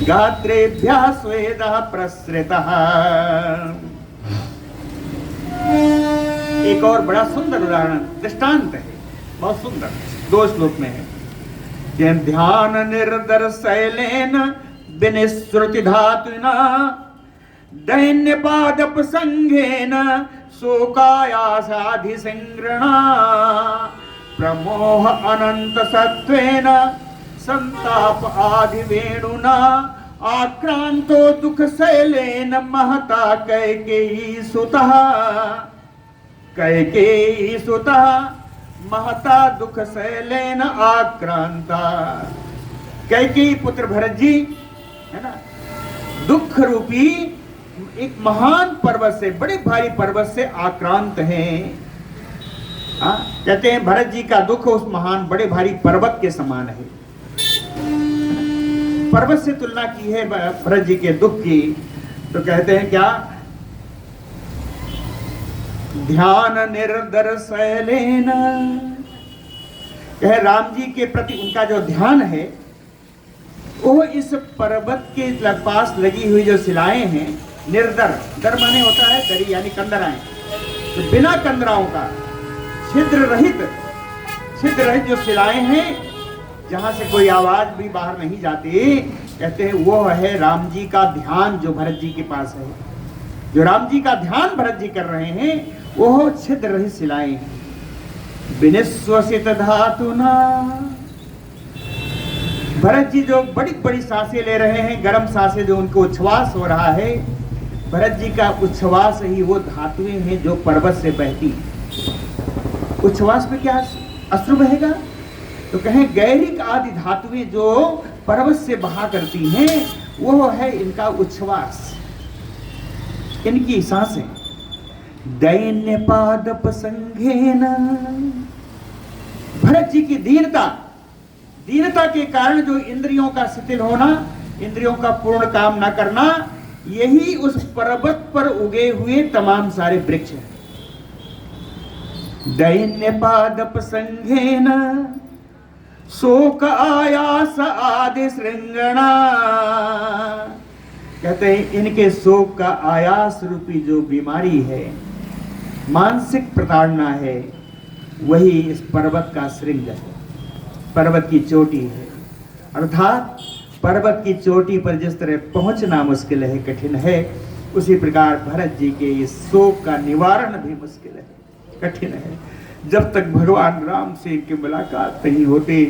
गात्रेभ्यः स्वेदः प्रसृतः। एक और बड़ा सुंदर उदाहरण, दृष्टांत है, बहुत सुंदर, 2 श्लोक में है। ध्यान निर्दर शैलेन विनिश्रुति धातुना दैन्यपादप संघेन शोकायासाधि संग्रणा प्रमोह अनंत सत्वेन संताप आदि वेणुना आक्रांतो दुख शैलेन महता कैकेयी सुतः महता दुख शैलेन आक्रांता। कैकेयी पुत्र भरत जी है ना, दुख रूपी एक महान पर्वत से, बड़े भारी पर्वत से आक्रांत हैं। कहते हैं भरत जी का दुख उस महान बड़े भारी पर्वत के समान है। पर्वत से तुलना की है भरत जी के दुख की, तो कहते हैं क्या, ध्यान निर्दर शैलेन, कह राम जी के प्रति उनका जो ध्यान है वो इस पर्वत के पास लगी हुई जो शिलाएं हैं, निर्दर, दर माने होता है दरी यानी कंदराएं, तो बिना कंदराओं का छिद्र रहित जो शिलाएं हैं, जहां से कोई आवाज भी बाहर नहीं जाती, कहते हैं वो है राम जी का ध्यान जो भरत जी के पास है। जो राम जी का ध्यान भरत जी कर रहे हैं वो छिद्र रहित शिलाएं हैं। विनिश्वसित धातुना, भरत जी जो बड़ी बड़ी सांसें ले रहे हैं, गर्म सांसें जो उनको उच्छ्वास हो रहा है, भरत जी का उच्छ्वास ही वो धातुएं हैं जो पर्वत से बहती। उच्छ्वास में क्या अश्रु बहेगा, तो कहें गैरिक आदि धातुएं जो पर्वत से बहा करती हैं, वो है इनका उच्छ्वास, इनकी सांसें। दैन्य पादप संघेन, भरत जी की दीनता के कारण जो इंद्रियों का शिथिल होना, इंद्रियों का पूर्ण काम ना करना, यही उस पर्वत पर उगे हुए तमाम सारे वृक्ष हैं। दैन्य पादप संघेन शोक आयास आदि श्रृंगणा, कहते हैं इनके शोक का आयास रूपी जो बीमारी है, मानसिक प्रताड़ना है, वही इस पर्वत का श्रृंग है, पर्वत की चोटी है। अर्थात पर्वत की चोटी पर जिस तरह पहुंचना मुश्किल है, कठिन है, उसी प्रकार भरत जी के इस शोक का निवारण भी मुश्किल है, कठिन है। जब तक भगवान राम से इनकी मुलाकात नहीं होती,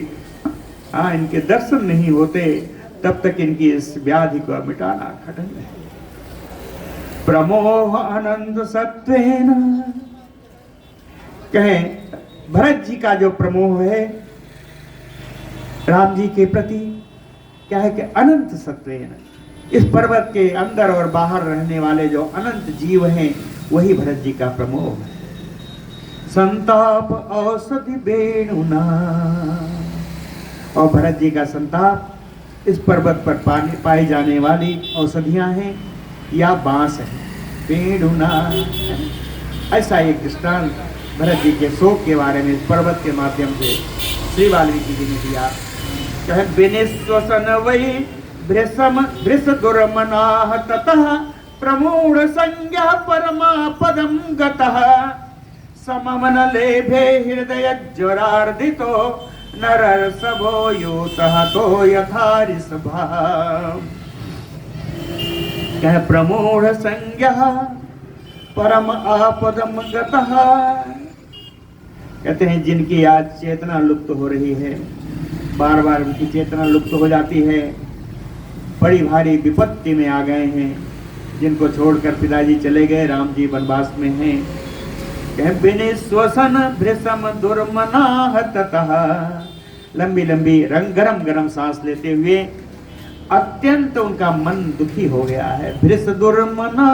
इनके दर्शन नहीं होते, तब तक इनकी इस व्याधि को मिटाना कठिन है। प्रमोह आनंद सत्वेन, कहें भरत जी का जो प्रमोह है राम जी के प्रति, क्या है कि अनंत सत्वेन, इस पर्वत के अंदर और बाहर रहने वाले जो अनंत जीव हैं, वही भरत जी का प्रमोह है। संताप औषधि वेणुना, और भरत जी का संताप, इस पर्वत पर पाई जाने वाली औषधियां हैं या बांस है, वेणुना। ऐसा एक दृष्टांत भरत जी के शोक के बारे में इस पर्वत के माध्यम से श्री वाल्मीकि जी ने दिया। कहे विनिश्वसन वही भृस दुर्मनाः ततः प्रमूढ़ संज्ञा परमा पदम गतः सममन लेभे हृदय ज्वरार्दितो नरसभो यूतः तो यथा ऋषभा। कह प्रमूढ़ संज्ञा परम आपदम गतः, कहते हैं जिनकी आज चेतना लुप्त हो रही है, बार बार उनकी चेतना लुप्त हो जाती है, बड़ी भारी विपत्ति में आ गए हैं, जिनको छोड़कर पिताजी चले गए, राम जी वनवास में हैं, बिने श्वसन भृसम दुर्मनाह ततः, लंबी लंबी गरम गरम सांस लेते हुए अत्यंत उनका मन दुखी हो गया है। भृस दुर्मना,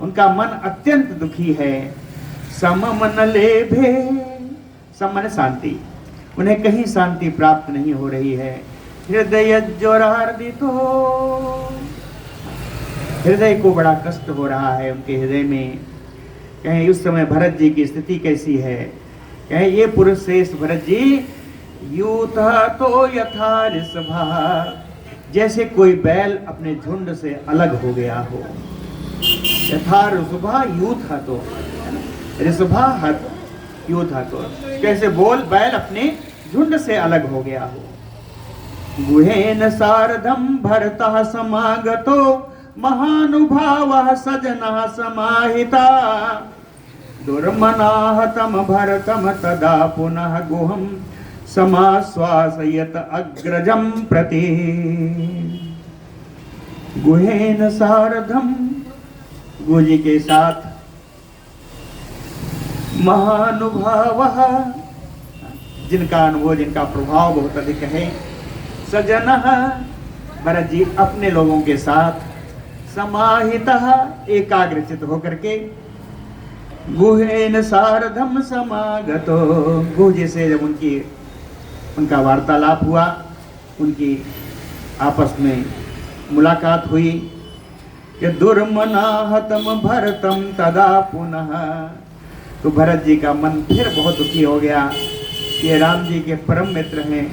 उनका मन अत्यंत दुखी है। सम मन लेभे, सम मन शांति, उन्हें कहीं शांति प्राप्त नहीं हो रही है। हृदय ज्वरार्दितो, हृदय को बड़ा कष्ट हो रहा है उनके हृदय में। कहें उस समय भरत जी की स्थिति कैसी है? कहें ये पुरुष श्रेष्ठ भरत जी, यूथा तो यथा ऋषभा, जैसे कोई बैल अपने झुंड से अलग हो गया हो। यथा ऋषभा यूथा तो, ऋषभा हत यूथा तो, कैसे बोल बैल अपने झुंड से अलग हो गया हो। गुहेन सारधम भरतः समागतो, महानुभावः सजनः समाहिता, दुर्मनाः तम भरतम तदा पुनः गुहं समाश्वासयत अग्रजं प्रति। गुहेन सारधम, गुजी के साथ, महानुभावः, जिनका अनुभव, जिनका प्रभाव बहुत अधिक है, सजनः, भरत जी अपने लोगों के साथ, समाहितः, एकाग्रचित होकर के, गुहेन सारधम समागतो, गुह से जब उनका वार्तालाप हुआ, उनकी आपस में मुलाकात हुई कि दुर्मनाह तम भरतम तदा पुनः, तो भरत जी का मन फिर बहुत दुखी हो गया। ये राम जी के परम मित्र हैं,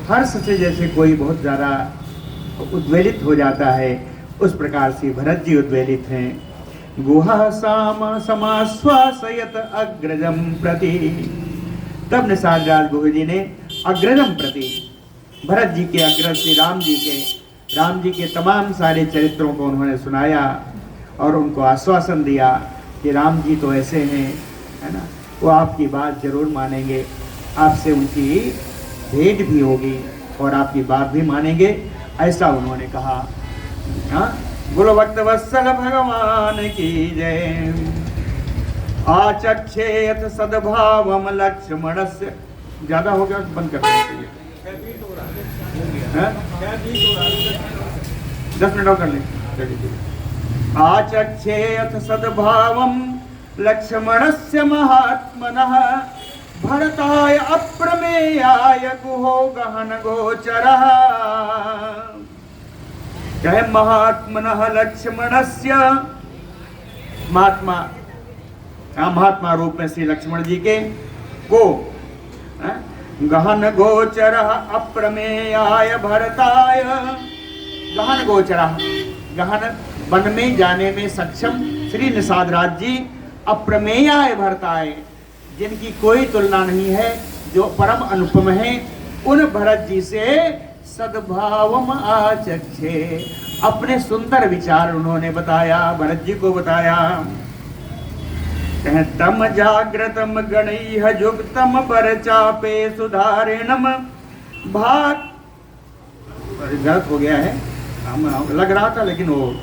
हर्ष से जैसे कोई बहुत ज़्यादा उद्वेलित हो जाता है, उस प्रकार से भरत जी उद्वेलित हैं। गुहा साम समाश्वासयत अग्रजम प्रति, तब निषाद राज गुह जी ने अग्रजम प्रति, भरत जी के अग्रज से राम जी के तमाम सारे चरित्रों को उन्होंने सुनाया और उनको आश्वासन दिया कि राम जी तो ऐसे हैं, है ना, वो आपकी बात जरूर मानेंगे, आपसे उनकी भेंट भी होगी और आपकी बात भी मानेंगे, ऐसा उन्होंने कहा। हाँ, बोलो भक्त वत्सल भगवान की जय। आचक्षेयत सद्भावम लक्ष्मणस्य, ज्यादा हो गया बंद कर देना चाहिए। 10 मिनट और कर लें। आचक्षेयत सद्भावम लक्ष्मणस्य महात्मनः, भरताय अप्रमेयाय गुहो गहन गोचरः। कहे महात्मनः लक्ष्मणस्य, महात्मा रूप में श्री लक्ष्मण जी के को गहन गोचरः अप्रमेयाय भरताय, गहन गोचरः, गहन वन में जाने में सक्षम श्री निषाद राज जी, अप्रमेयाय भरताय, जिनकी कोई तुलना नहीं है, जो परम अनुपम है, उन भरत जी से सद्भावम आचक्षे, अपने सुंदर विचार उन्होंने बताया, भरत जी को बताया। तम जागृतम गणैः युक्तम परचापे सुधारिणम भाग, गलत हो गया है, लग रहा था, लेकिन वो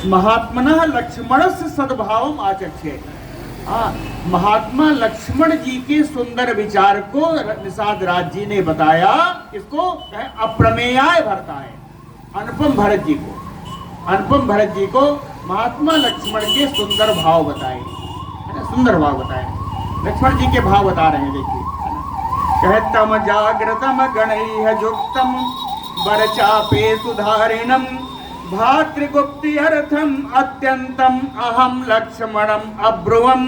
महात्मनः लक्ष्मणस्य सद्भावम आचक्षे, महात्मा लक्ष्मण जी के सुंदर विचार को निषाद राज जी ने बताया। इसको अप्रमेयाय भरताय, अनुपम भरत जी को, अनुपम भरत जी को महात्मा लक्ष्मण के सुंदर भाव बताए, सुंदर भाव बताए, लक्ष्मण जी के भाव बता रहे हैं। देखिए, कहतम जागृतम गणैः युक्तम वरचापे सुधारिणम, भातृगुप्ति अर्थम अत्यंतम अहम लक्ष्मणम अब्रुवम।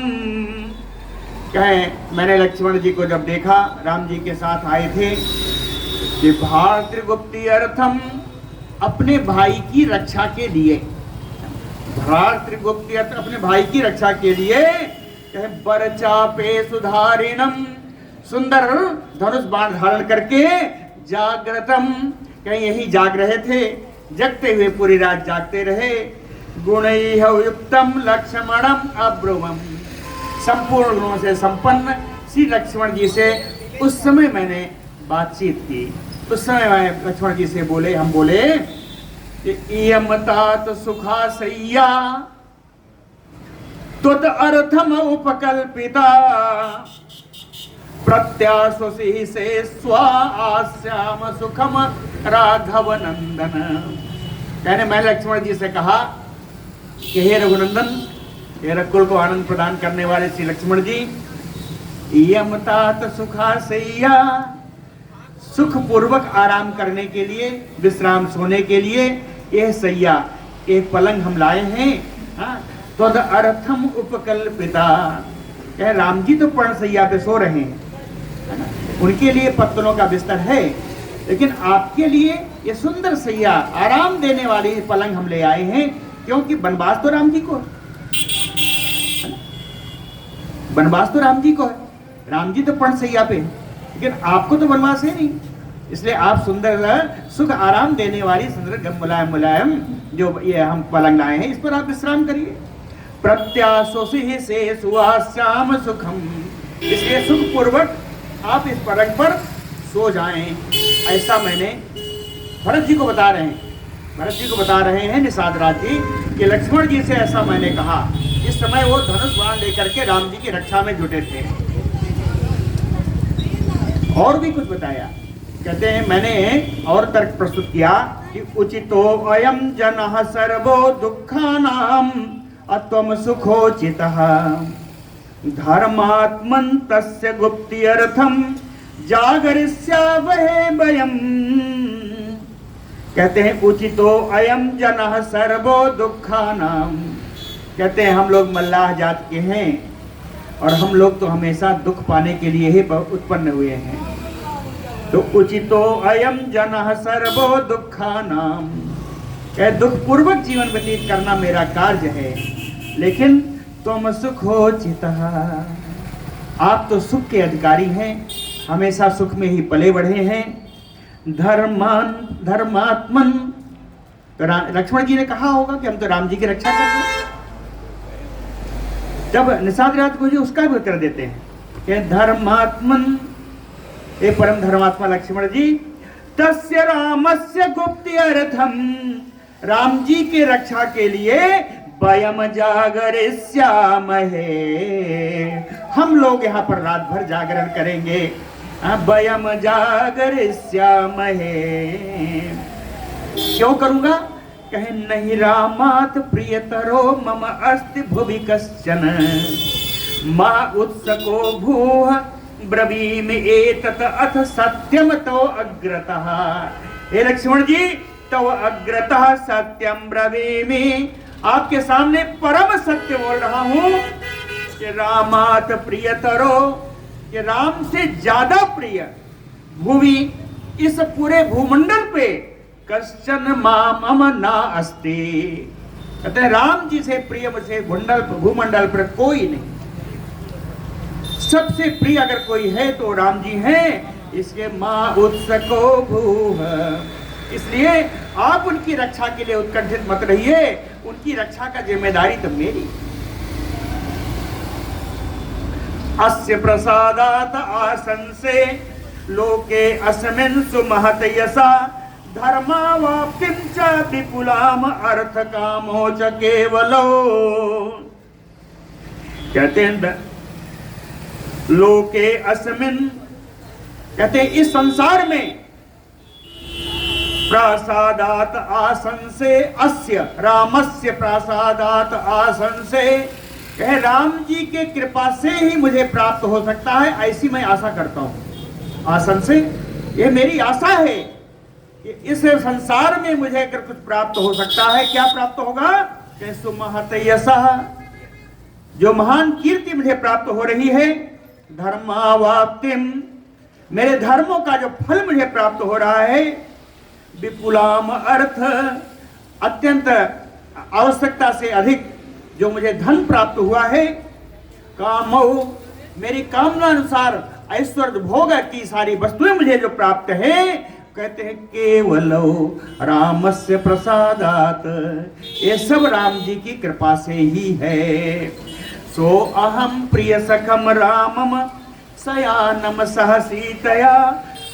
कहे मैंने लक्ष्मण जी को जब देखा, राम जी के साथ आए थे, कि भातृगुप्ति अर्थम, अपने भाई की रक्षा के लिए, भातृगुप्ति अर्थ अपने भाई की रक्षा के लिए, कहे बरचापे सुधारिणम, सुंदर धनुष बाण धारण करके, जागृतम, कहीं यही जाग रहे थे, जगते हुए पूरी रात जागते रहे। गुणैः युक्तम लक्ष्मणम अब्रुवम, संपूर्ण गुणों से संपन्न श्री लक्ष्मण जी से उस समय मैंने बातचीत की। उस समय मैं लक्ष्मण जी से बोले, हम बोले कि इयम तात सुखा सैया, त्वत् अर्थम उपकल्पिता प्रत्याशुषि से स्वास्याम सुखम राघव नंदन। कहने मैं लक्ष्मण जी से कहा कि हे रघुनंदन, हे रघुकुल को आनंद प्रदान करने वाले श्री लक्ष्मण जी, यम तात सुखा सैया, सुख पूर्वक आराम करने के लिए, विश्राम सोने के लिए यह सैया, एक पलंग हम लाए हैं। त्वद अर्थम उपकल्पिता, कह राम जी तो पर्णशैया पे सो रहे हैं, है ना, उनके लिए पत्तलों का बिस्तर है, लेकिन आपके लिए ये सुंदर सैया, आराम देने वाली पलंग हम ले आए हैं, क्योंकि वनवास तो राम जी को है, वनवास तो राम जी को है, राम जी तो पर्णशैया पे, लेकिन आपको तो वनवास है नहीं, इसलिए आप सुंदर सुख आराम देने वाली सुंदर मुलायम मुलायम जो ये हम पलंग लाए हैं, इस पर आप विश्राम करिए। प्रत्याशुषि से सुवास्याम सुखम, इसलिए सुख पूर्वक आप इस पलंग पर सो जाएं, ऐसा मैंने भरत जी को बता रहे हैं, भरत जी को बता रहे हैं निषाद राज जी कि लक्ष्मण जी से ऐसा मैंने कहा। इस समय वो धनुष बाण लेकर के राम जी की रक्षा में जुटे थे। और भी कुछ बताया, कहते हैं मैंने और तर्क प्रस्तुत किया कि उचितो अयम जनः सर्वो दुःखानाम अत्वम सुखोचितः धर्मात्मन तस्य गुप्त्यर्थम जागरिष्यावहे वयम्। कहते हैं उचितो अयम जनः सर्वो दुःखानाम, कहते हैं हम लोग मल्लाह जात के हैं और हम लोग तो हमेशा दुख पाने के लिए ही उत्पन्न हुए हैं। तो उचितो अयम जनः सर्वो दुःखानाम, कह दुख पूर्वक जीवन व्यतीत करना मेरा कार्य है, लेकिन तुम सुखोचितः, आप तो सुख के अधिकारी हैं, हमेशा सुख में ही पले बढ़े हैं। धर्मात्मन, तो लक्ष्मण जी ने कहा होगा कि हम तो राम जी की रक्षा कर रहे हैं। जब निषाद राज को जी उसका भी उत्तर देते हैं कि धर्मात्मन, हे परम धर्मात्मा लक्ष्मण जी, तस्य रामस्य गुप्त्यर्थम, राम जी के रक्षा के लिए वयम जागरिष्यामहे, हम लोग यहाँ पर रात भर जागरण करेंगे। वयम जागरिष्यामहे, क्यों करूंगा? कहे नहीं रामात प्रियतरो मम अस्ति भुवि कश्चन मा उत्सको भूः ब्रवीमि एतत् अथ सत्यम तो अग्रतः। हे लक्ष्मण जी, तो अग्रतः सत्यम ब्रवीमि, आपके सामने परम सत्य बोल रहा हूं कि रामात प्रियतरो, कि राम से ज्यादा प्रिय भूवि, इस पूरे भूमंडल पे कश्चन माम ना अस्ति, कहते हैं राम जी से प्रिय मुझे भूमंडल पर कोई नहीं। सबसे प्रिय अगर कोई है तो राम जी हैं, इसके माँ उत्सको भूः, इसलिए आप उनकी रक्षा के लिए उत्कंठित मत रहिए, उनकी रक्षा का जिम्मेदारी तो मेरी। अस्य प्रसादात आसंसे लोके अस्मिन् सुमहत यसा धर्मावाप्तिं च विपुलाम अर्थ कामो च केवलो। कहते हैं लोके अस्मिन्, कहते हैं इस संसार में, प्रासादात आसंसे, अस्य रामस्य प्रासादात आसंसे, कहे राम जी के कृपा से ही मुझे प्राप्त हो सकता है, ऐसी मैं आशा करता हूं। आसन से ये मेरी आशा है कि इस संसार में मुझे अगर कुछ प्राप्त हो सकता है, क्या प्राप्त होगा? कि सुमहत यशः, जो महान कीर्ति मुझे प्राप्त हो रही है, धर्मावाप्तिम, मेरे धर्मों का जो फल मुझे प्राप्त हो रहा है, विपुलाम अर्थ, अत्यंत आवश्यकता से अधिक जो मुझे धन प्राप्त हुआ है, कामो, मेरी कामना अनुसार ऐश्वर्य भोग की सारी वस्तुएं मुझे जो प्राप्त है, कहते हैं केवलो रामस्य प्रसादात, ये सब राम जी की कृपा से ही है। सो अहम प्रिय सखम रामम शयानम सह सीतया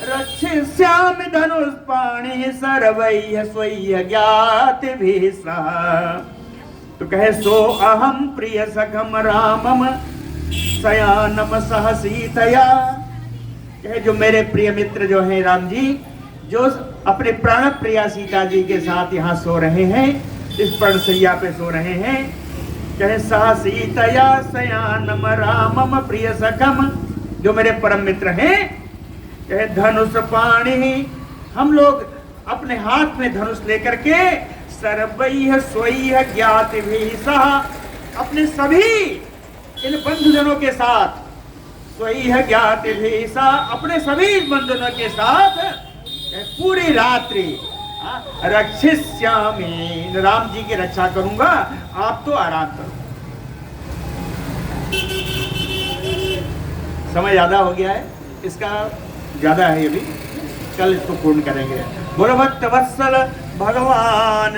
रक्षिष्यामि धनुष्पाणि सर्वैः स्वैः ज्ञातिभिः सह। तो कहे सो अहम प्रिय सखम रामम शयानम सह सीतया। कहे जो मेरे प्रिय मित्र जो हैं राम जी, जो अपने प्राण प्रिया सीता जी के साथ यहाँ सो रहे हैं, इस पर्णशैया पे सो रहे हैं। कहे सह सीतया शयानम रामम प्रिय सखम, जो मेरे परम मित्र हैं। कहे धनुष पाणि, हम लोग अपने हाथ में धनुष लेकर के सर्वैः स्वैः ज्ञातिभिः सह, अपने सभी इन बंधुजनों के साथ, स्वैः ज्ञातिभिः सह, अपने सभी बंधुजनों के साथ पूरी रात्रि रक्षिष्यामि, राम जी की रक्षा करूंगा, आप तो आराम करो। समय ज्यादा हो गया है, इसका ज्यादा है, ये भी कल इसको पूर्ण करेंगे। बोलो भक्त वत्सल भगवान।